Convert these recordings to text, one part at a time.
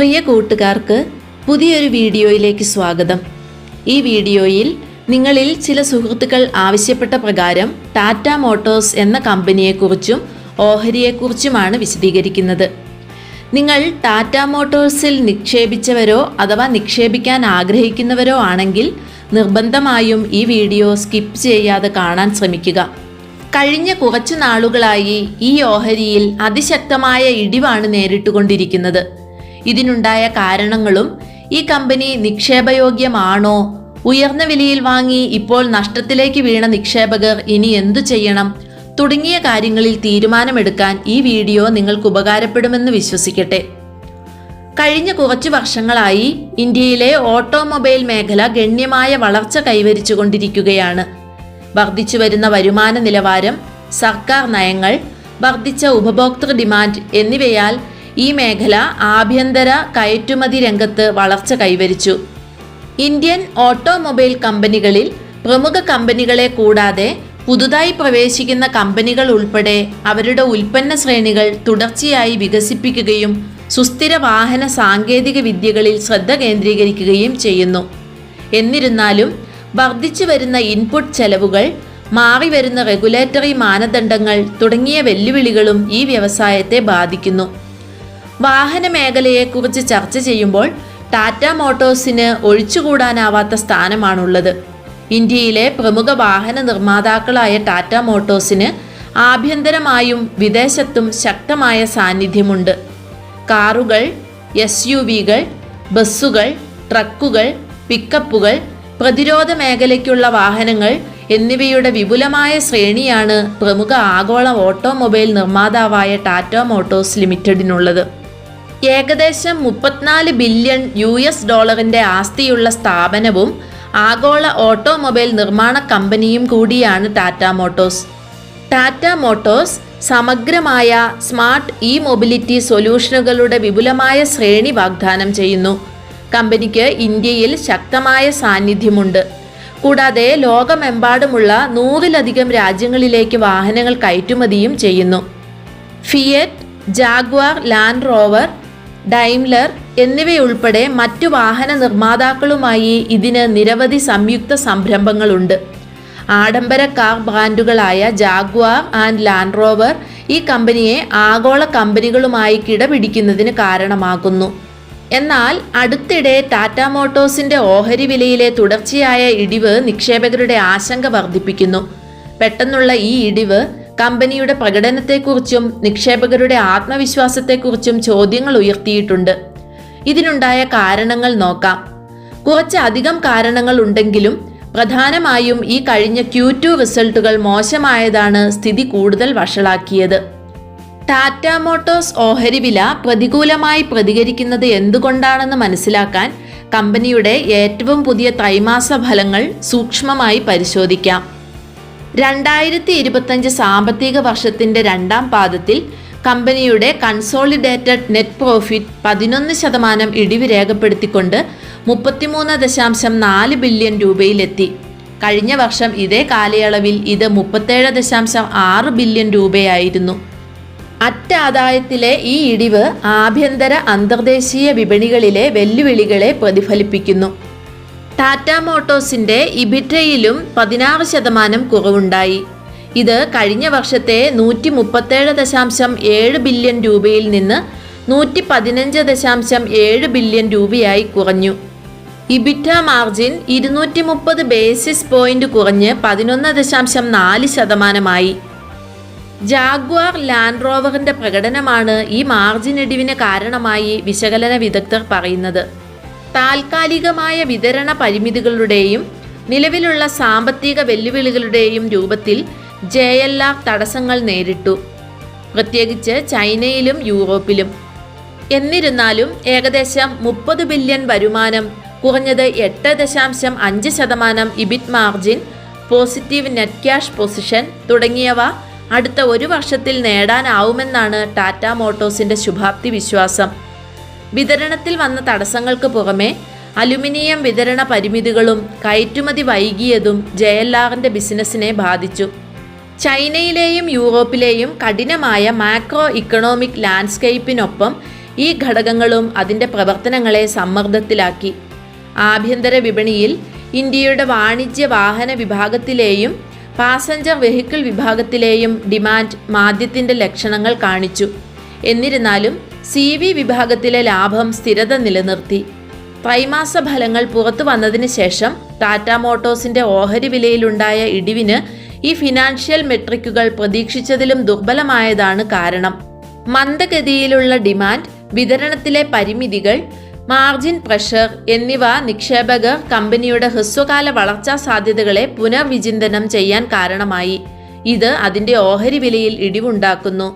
പ്രിയ കൂട്ടുകാർക്ക് പുതിയൊരു വീഡിയോയിലേക്ക് സ്വാഗതം. ഈ വീഡിയോയിൽ നിങ്ങളിൽ ചില സുഹൃത്തുക്കൾ ആവശ്യപ്പെട്ട പ്രകാരം ടാറ്റ മോട്ടോഴ്സ് എന്ന കമ്പനിയെക്കുറിച്ചും ഓഹരിയെക്കുറിച്ചുമാണ് വിശദീകരിക്കുന്നത്. നിങ്ങൾ ടാറ്റ മോട്ടോഴ്സിൽ നിക്ഷേപിച്ചവരോ അഥവാ നിക്ഷേപിക്കാൻ ആഗ്രഹിക്കുന്നവരോ ആണെങ്കിൽ നിർബന്ധമായും ഈ വീഡിയോ സ്കിപ്പ് ചെയ്യാതെ കാണാൻ ശ്രമിക്കുക. കഴിഞ്ഞ കുറച്ചു നാളുകളായി ഈ ഓഹരിയിൽ അതിശക്തമായ ഇടിവാണ് നേരിട്ടുകൊണ്ടിരിക്കുന്നത്. ഇതിനുണ്ടായ കാരണങ്ങളും ഈ കമ്പനി നിക്ഷേപയോഗ്യമാണോ, ഉയർന്ന വിലയിൽ വാങ്ങി ഇപ്പോൾ നഷ്ടത്തിലേക്ക് വീണ നിക്ഷേപകർ ഇനി എന്തു ചെയ്യണം തുടങ്ങിയ കാര്യങ്ങളിൽ തീരുമാനമെടുക്കാൻ ഈ വീഡിയോ നിങ്ങൾക്ക് ഉപകാരപ്പെടുമെന്ന് വിശ്വസിക്കട്ടെ. കഴിഞ്ഞ കുറച്ചു വർഷങ്ങളായി ഇന്ത്യയിലെ ഓട്ടോമൊബൈൽ മേഖല ഗണ്യമായ വളർച്ച കൈവരിച്ചുകൊണ്ടിരിക്കുകയാണ്. വർദ്ധിച്ചു വരുന്ന വരുമാന നിലവാരം, സർക്കാർ നയങ്ങൾ, വർദ്ധിച്ച ഉപഭോക്തൃ ഡിമാൻഡ് എന്നിവയാൽ ഈ മേഖല ആഭ്യന്തര കയറ്റുമതി രംഗത്ത് വളർച്ച കൈവരിച്ചു. ഇന്ത്യൻ ഓട്ടോമൊബൈൽ കമ്പനികളിൽ പ്രമുഖ കമ്പനികളെ കൂടാതെ പുതുതായി പ്രവേശിക്കുന്ന കമ്പനികൾ ഉൾപ്പെടെ അവരുടെ ഉൽപ്പന്ന ശ്രേണികൾ തുടർച്ചയായി വികസിപ്പിക്കുകയും സുസ്ഥിര വാഹന സാങ്കേതിക വിദ്യകളിൽ ശ്രദ്ധ കേന്ദ്രീകരിക്കുകയും ചെയ്യുന്നു. എന്നിരുന്നാലും വർദ്ധിച്ചു വരുന്ന ഇൻപുട്ട് ചെലവുകൾ, മാറിവരുന്ന റെഗുലേറ്ററി മാനദണ്ഡങ്ങൾ തുടങ്ങിയ വെല്ലുവിളികളും ഈ വ്യവസായത്തെ ബാധിക്കുന്നു. വാഹന മേഖലയെക്കുറിച്ച് ചർച്ച ചെയ്യുമ്പോൾ ടാറ്റ മോട്ടോഴ്സിന് ഒഴിച്ചുകൂടാനാവാത്ത സ്ഥാനമാണുള്ളത്. ഇന്ത്യയിലെ പ്രമുഖ വാഹന നിർമ്മാതാക്കളായ ടാറ്റ മോട്ടോഴ്സിന് ആഭ്യന്തരമായും വിദേശത്തും ശക്തമായ സാന്നിധ്യമുണ്ട്. കാറുകൾ, SUVകൾ, ബസ്സുകൾ, ട്രക്കുകൾ, പിക്കപ്പുകൾ, പ്രതിരോധ മേഖലയ്ക്കുള്ള വാഹനങ്ങൾ എന്നിവയുടെ വിപുലമായ ശ്രേണിയാണ് പ്രമുഖ ആഗോള ഓട്ടോമൊബൈൽ നിർമ്മാതാവായ ടാറ്റ മോട്ടോഴ്സ് ലിമിറ്റഡിനുള്ളത്. ഏകദേശം 34 ബില്യൺ US ആസ്തിയുള്ള സ്ഥാപനവും ആഗോള ഓട്ടോമൊബൈൽ നിർമ്മാണ കമ്പനിയും കൂടിയാണ് ടാറ്റ മോട്ടോഴ്സ്. ടാറ്റ മോട്ടോഴ്സ് സമഗ്രമായ സ്മാർട്ട് മൊബിലിറ്റി സൊല്യൂഷനുകളുടെ വിപുലമായ ശ്രേണി വാഗ്ദാനം ചെയ്യുന്നു. കമ്പനിക്ക് ഇന്ത്യയിൽ ശക്തമായ സാന്നിധ്യമുണ്ട്. കൂടാതെ ലോകമെമ്പാടുമുള്ള 100-ലധികം രാജ്യങ്ങളിലേക്ക് വാഹനങ്ങൾ കയറ്റുമതിയും ചെയ്യുന്നു. Fiat, Jaguar, Land Rover, Daimler എന്നിവയുൾപ്പെടെ മറ്റു വാഹന നിർമ്മാതാക്കളുമായി ഇതിന് നിരവധി സംയുക്ത സംരംഭങ്ങളുണ്ട്. ആഡംബര കാർ ബ്രാൻഡുകളായ ജാഗ്വാർ ആൻഡ് ലാൻഡ് റോവർ ഈ കമ്പനിയെ ആഗോള കമ്പനികളുമായി കിടപിടിക്കുന്നതിന് കാരണമാകുന്നു. എന്നാൽ അടുത്തിടെ ടാറ്റ മോട്ടോഴ്സിന്റെ ഓഹരി വിലയിലെ തുടർച്ചയായ ഇടിവ് നിക്ഷേപകരുടെ ആശങ്ക വർദ്ധിപ്പിക്കുന്നു. പെട്ടെന്നുള്ള ഈ ഇടിവ് കമ്പനിയുടെ പ്രകടനത്തെക്കുറിച്ചും നിക്ഷേപകരുടെ ആത്മവിശ്വാസത്തെക്കുറിച്ചും ചോദ്യങ്ങൾ ഉയർത്തിയിട്ടുണ്ട്. ഇതിനുണ്ടായ കാരണങ്ങൾ നോക്കാം. കുറച്ചധികം കാരണങ്ങൾ ഉണ്ടെങ്കിലും പ്രധാനമായും ഈ കഴിഞ്ഞ Q2 റിസൾട്ടുകൾ മോശമായതാണ് സ്ഥിതി കൂടുതൽ വഷളാക്കിയത്. ടാറ്റ മോട്ടോഴ്സ് ഓഹരി വില പ്രതികൂലമായി പ്രതികരിക്കുന്നത് എന്തുകൊണ്ടാണെന്ന് മനസ്സിലാക്കാൻ കമ്പനിയുടെ ഏറ്റവും പുതിയ ത്രൈമാസ ഫലങ്ങൾ സൂക്ഷ്മമായി പരിശോധിക്കാം. 2025 സാമ്പത്തിക വർഷത്തിന്റെ രണ്ടാം പാദത്തിൽ കമ്പനിയുടെ കൺസോളിഡേറ്റഡ് നെറ്റ് പ്രോഫിറ്റ് 11% ഇടിവ് രേഖപ്പെടുത്തിക്കൊണ്ട് 33.4 ബില്യൺ രൂപയിലെത്തി. കഴിഞ്ഞ വർഷം ഇതേ കാലയളവിൽ ഇത് 37.6 ബില്യൺ രൂപയായിരുന്നു. അറ്റാദായത്തിലെ ഈ ഇടിവ് ആഭ്യന്തര അന്തർദേശീയ വിപണികളിലെ വെല്ലുവിളികളെ പ്രതിഫലിപ്പിക്കുന്നു. ടാറ്റ മോട്ടോഴ്സിന്റെ ഇബിറ്റയിലും 16% കുറവുണ്ടായി. ഇത് കഴിഞ്ഞ വർഷത്തെ 137.7 ബില്യൺ രൂപയിൽ നിന്ന് 115.7 ബില്യൺ രൂപയായി കുറഞ്ഞു. ഇബിറ്റ മാർജിൻ 230 ബേസിസ് പോയിന്റ് കുറഞ്ഞ് 11.4%. ജാഗ്വാർ ലാൻഡ് റോവറിന്റെ പ്രകടനമാണ് ഈ മാർജിൻ ഇടിവിന് കാരണമായി വിശകലന വിദഗ്ധർ പറയുന്നത്. താൽക്കാലികമായ വിതരണ പരിമിതികളുടെയും നിലവിലുള്ള സാമ്പത്തിക വെല്ലുവിളികളുടെയും രൂപത്തിൽ JLR തടസ്സങ്ങൾ നേരിട്ടു, പ്രത്യേകിച്ച് ചൈനയിലും യൂറോപ്പിലും. എന്നിരുന്നാലും ഏകദേശം 30 ബില്യൺ വരുമാനം, കുറഞ്ഞത് 8.5% EBIT margin, positive net cash position തുടങ്ങിയവ അടുത്ത ഒരു വർഷത്തിൽ നേടാനാവുമെന്നാണ് ടാറ്റ മോട്ടോഴ്സിന്റെ ശുഭാപ്തി വിശ്വാസം. വിതരണത്തിൽ വന്ന തടസ്സങ്ങൾക്ക് പുറമെ അലുമിനിയം വിതരണ പരിമിതികളും കയറ്റുമതി വൈകിയതും JLRന്റെ ബിസിനസ്സിനെ ബാധിച്ചു. ചൈനയിലെയും യൂറോപ്പിലെയും കഠിനമായ മാക്രോ ഇക്കണോമിക് ലാൻഡ്സ്കേപ്പിനൊപ്പം ഈ ഘടകങ്ങളും അതിൻ്റെ പ്രവർത്തനങ്ങളെ സമ്മർദ്ദത്തിലാക്കി. ആഭ്യന്തര വിപണിയിൽ ഇന്ത്യയുടെ വാണിജ്യ വാഹന വിഭാഗത്തിലെയും പാസഞ്ചർ വെഹിക്കിൾ വിഭാഗത്തിലെയും ഡിമാൻഡ് മാന്ദ്യത്തിൻ്റെ ലക്ഷണങ്ങൾ കാണിച്ചു. എന്നിരുന്നാലും CV വിഭാഗത്തിലെ ലാഭം സ്ഥിരത നിലനിർത്തി. ത്രൈമാസ ഫലങ്ങൾ പുറത്തു വന്നതിന് ശേഷം ടാറ്റ മോട്ടോഴ്സിൻ്റെ ഓഹരി വിലയിലുണ്ടായ ഇടിവിന് ഈ ഫിനാൻഷ്യൽ മെട്രിക്കുകൾ പ്രതീക്ഷിച്ചതിലും ദുർബലമായതാണ് കാരണം. മന്ദഗതിയിലുള്ള ഡിമാൻഡ്, വിതരണത്തിലെ പരിമിതികൾ, മാർജിൻ പ്രഷർ എന്നിവ നിക്ഷേപകർ കമ്പനിയുടെ ഹ്രസ്വകാല വളർച്ചാ സാധ്യതകളെ പുനർവിചിന്തനം ചെയ്യാൻ കാരണമായി. ഇത് അതിൻ്റെ ഓഹരി വിലയിൽ ഇടിവുണ്ടാക്കുന്നു.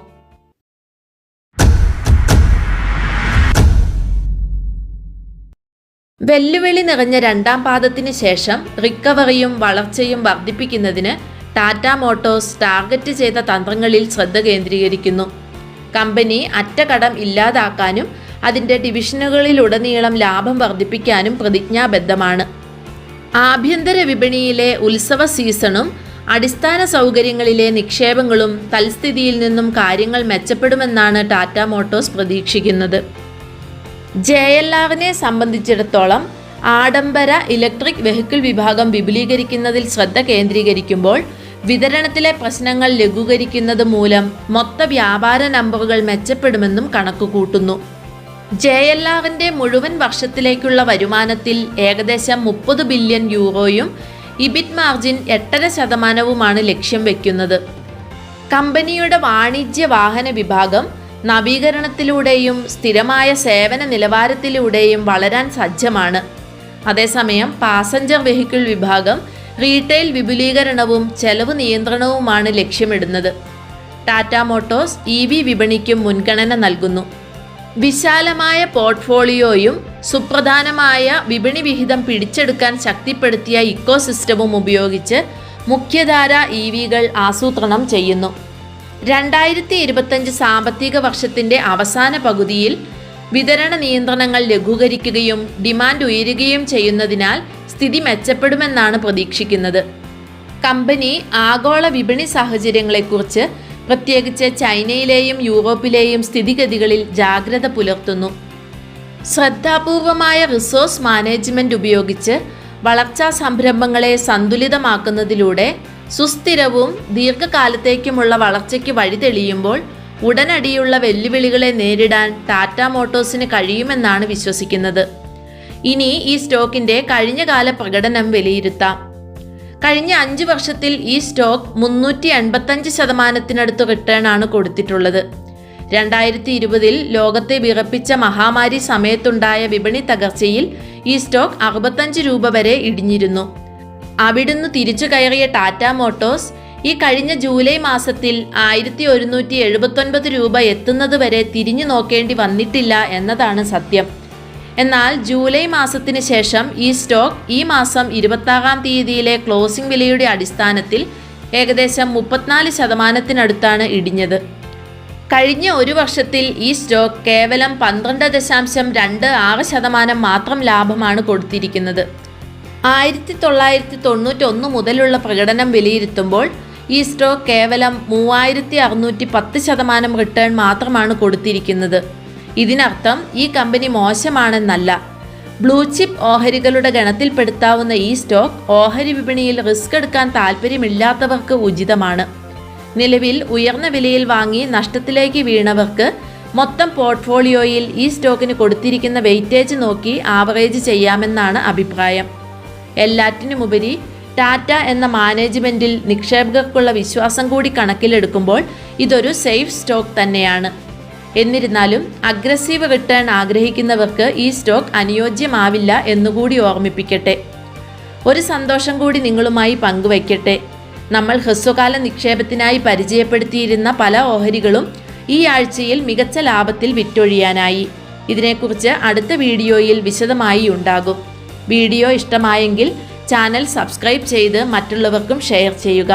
വെല്ലുവിളി നിറഞ്ഞ രണ്ടാം പാദത്തിന് ശേഷം റിക്കവറിയും വളർച്ചയും വർദ്ധിപ്പിക്കുന്നതിന് ടാറ്റ മോട്ടോഴ്സ് ടാർഗറ്റ് ചെയ്ത തന്ത്രങ്ങളിൽ ശ്രദ്ധ കേന്ദ്രീകരിക്കുന്നു. കമ്പനി അറ്റകടം ഇല്ലാതാക്കാനും അതിൻ്റെ ഡിവിഷനുകളിലുടനീളം ലാഭം വർദ്ധിപ്പിക്കാനും പ്രതിജ്ഞാബദ്ധമാണ്. ആഭ്യന്തര വിപണിയിലെ ഉത്സവ സീസണും അടിസ്ഥാന സൗകര്യങ്ങളിലെ നിക്ഷേപങ്ങളും തൽസ്ഥിതിയിൽ നിന്നും കാര്യങ്ങൾ മെച്ചപ്പെടുമെന്നാണ് ടാറ്റ മോട്ടോഴ്സ് പ്രതീക്ഷിക്കുന്നത്. JLRനെ സംബന്ധിച്ചിടത്തോളം ആഡംബര ഇലക്ട്രിക് വെഹിക്കിൾ വിഭാഗം വിപുലീകരിക്കുന്നതിൽ ശ്രദ്ധ കേന്ദ്രീകരിക്കുമ്പോൾ വിതരണത്തിലെ പ്രശ്നങ്ങൾ ലഘൂകരിക്കുന്നത് മൂലം മൊത്ത വ്യാപാര നമ്പറുകൾ മെച്ചപ്പെടുമെന്നും കണക്കുകൂട്ടുന്നു. JLRന്റെ മുഴുവൻ വർഷത്തിലേക്കുള്ള വരുമാനത്തിൽ ഏകദേശം 30 ബില്യൺ യൂറോയും ഇബിറ്റ് മാർജിൻ 8.5% ലക്ഷ്യം വയ്ക്കുന്നത്. കമ്പനിയുടെ വാണിജ്യ വാഹന വിഭാഗം നവീകരണത്തിലൂടെയും സ്ഥിരമായ സേവന നിലവാരത്തിലൂടെയും വളരാൻ സജ്ജമാണ്. അതേസമയം പാസഞ്ചർ വെഹിക്കിൾ വിഭാഗം റീറ്റെയിൽ വിപുലീകരണവും ചെലവ് നിയന്ത്രണവുമാണ് ലക്ഷ്യമിടുന്നത്. ടാറ്റ മോട്ടോഴ്സ് EV വിപണിക്കും മുൻഗണന നൽകുന്നു. വിശാലമായ പോർട്ട്ഫോളിയോയും സുപ്രധാനമായ വിപണി വിഹിതം പിടിച്ചെടുക്കാൻ ശക്തിപ്പെടുത്തിയ ഇക്കോസിസ്റ്റവും ഉപയോഗിച്ച് മുഖ്യധാര EVകൾ ആസൂത്രണം ചെയ്യുന്നു. 2025 സാമ്പത്തിക വർഷത്തിൻ്റെ അവസാന പകുതിയിൽ വിതരണ നിയന്ത്രണങ്ങൾ ലഘൂകരിക്കുകയും ഡിമാൻഡ് ഉയരുകയും ചെയ്യുന്നതിനാൽ സ്ഥിതി മെച്ചപ്പെടുമെന്നാണ് പ്രതീക്ഷിക്കുന്നത്. കമ്പനി ആഗോള വിപണി സാഹചര്യങ്ങളെക്കുറിച്ച്, പ്രത്യേകിച്ച് ചൈനയിലെയും യൂറോപ്പിലെയും സ്ഥിതിഗതികളിൽ ജാഗ്രത പുലർത്തുന്നു. ശ്രദ്ധാപൂർവമായ റിസോഴ്സ് മാനേജ്മെൻറ്റ് ഉപയോഗിച്ച് വളർച്ചാ സംരംഭങ്ങളെ സന്തുലിതമാക്കുന്നതിലൂടെ സുസ്ഥിരവും ദീർഘകാലത്തേക്കുമുള്ള വളർച്ചയ്ക്ക് വഴിതെളിയുമ്പോൾ ഉടനടിയുള്ള വെല്ലുവിളികളെ നേരിടാൻ ടാറ്റ മോട്ടോഴ്സിന് കഴിയുമെന്നാണ് വിശ്വസിക്കുന്നത്. ഇനി ഈ സ്റ്റോക്കിൻ്റെ കഴിഞ്ഞകാല പ്രകടനം വിലയിരുത്താം. കഴിഞ്ഞ 5 വർഷത്തിൽ ഈ സ്റ്റോക്ക് 385% റിട്ടേൺ ആണ് കൊടുത്തിട്ടുള്ളത്. 2020 ലോകത്തെ വിറപ്പിച്ച മഹാമാരി സമയത്തുണ്ടായ വിപണി തകർച്ചയിൽ ഈ സ്റ്റോക്ക് 65 രൂപ വരെ ഇടിഞ്ഞിരുന്നു. അവിടുന്ന് തിരിച്ചു കയറിയ ടാറ്റ മോട്ടോഴ്സ് ഈ കഴിഞ്ഞ ജൂലൈ മാസത്തിൽ 1179 രൂപ എത്തുന്നതുവരെ തിരിഞ്ഞു നോക്കേണ്ടി വന്നിട്ടില്ല എന്നതാണ് സത്യം. എന്നാൽ ജൂലൈ മാസത്തിന് ശേഷം ഈ സ്റ്റോക്ക് ഈ മാസം 26-ാം തീയതിയിലെ ക്ലോസിംഗ് വിലയുടെ അടിസ്ഥാനത്തിൽ ഏകദേശം 34% ഇടിഞ്ഞത്. കഴിഞ്ഞ ഒരു വർഷത്തിൽ ഈ സ്റ്റോക്ക് കേവലം 12.26% മാത്രം ലാഭമാണ് കൊടുത്തിരിക്കുന്നത്. 1991 മുതലുള്ള പ്രകടനം വിലയിരുത്തുമ്പോൾ ഈ സ്റ്റോക്ക് കേവലം 3610% റിട്ടേൺ മാത്രമാണ് കൊടുത്തിരിക്കുന്നത്. ഇതിനർത്ഥം ഈ കമ്പനി മോശമാണെന്നല്ല. ബ്ലൂ ചിപ്പ് ഓഹരികളുടെ ഗണത്തിൽപ്പെടുത്താവുന്ന ഈ സ്റ്റോക്ക് ഓഹരി വിപണിയിൽ റിസ്ക് എടുക്കാൻ താല്പര്യമില്ലാത്തവർക്ക് ഉചിതമാണ്. നിലവിൽ ഉയർന്ന വിലയിൽ വാങ്ങി നഷ്ടത്തിലേക്ക് വീണവർക്ക് മൊത്തം പോർട്ട്ഫോളിയോയിൽ ഈ സ്റ്റോക്കിന് കൊടുത്തിരിക്കുന്ന വെയിറ്റേജ് നോക്കി ആവറേജ് ചെയ്യാമെന്നാണ് അഭിപ്രായം. എല്ലാറ്റിനുമുപരി ടാറ്റ എന്ന മാനേജ്മെൻറ്റിൽ നിക്ഷേപകർക്കുള്ള വിശ്വാസം കൂടി കണക്കിലെടുക്കുമ്പോൾ ഇതൊരു സേഫ് സ്റ്റോക്ക് തന്നെയാണ്. എന്നിരുന്നാലും അഗ്രസീവ് റിട്ടേൺ ആഗ്രഹിക്കുന്നവർക്ക് ഈ സ്റ്റോക്ക് അനുയോജ്യമാവില്ല എന്നുകൂടി ഓർമ്മിപ്പിക്കട്ടെ. ഒരു സന്തോഷം കൂടി നിങ്ങളുമായി പങ്കുവയ്ക്കട്ടെ. നമ്മൾ ഹ്രസ്വകാല നിക്ഷേപത്തിനായി പരിചയപ്പെടുത്തിയിരുന്ന പല ഓഹരികളും ഈ ആഴ്ചയിൽ മികച്ച ലാഭത്തിൽ വിറ്റൊഴിയാനായി. ഇതിനെക്കുറിച്ച് അടുത്ത വീഡിയോയിൽ വിശദമായി ഉണ്ടാകും. വീഡിയോ ഇഷ്ടമായെങ്കിൽ ചാനൽ സബ്സ്ക്രൈബ് ചെയ്ത് മറ്റുള്ളവർക്കും ഷെയർ ചെയ്യുക.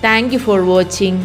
Thank you for watching.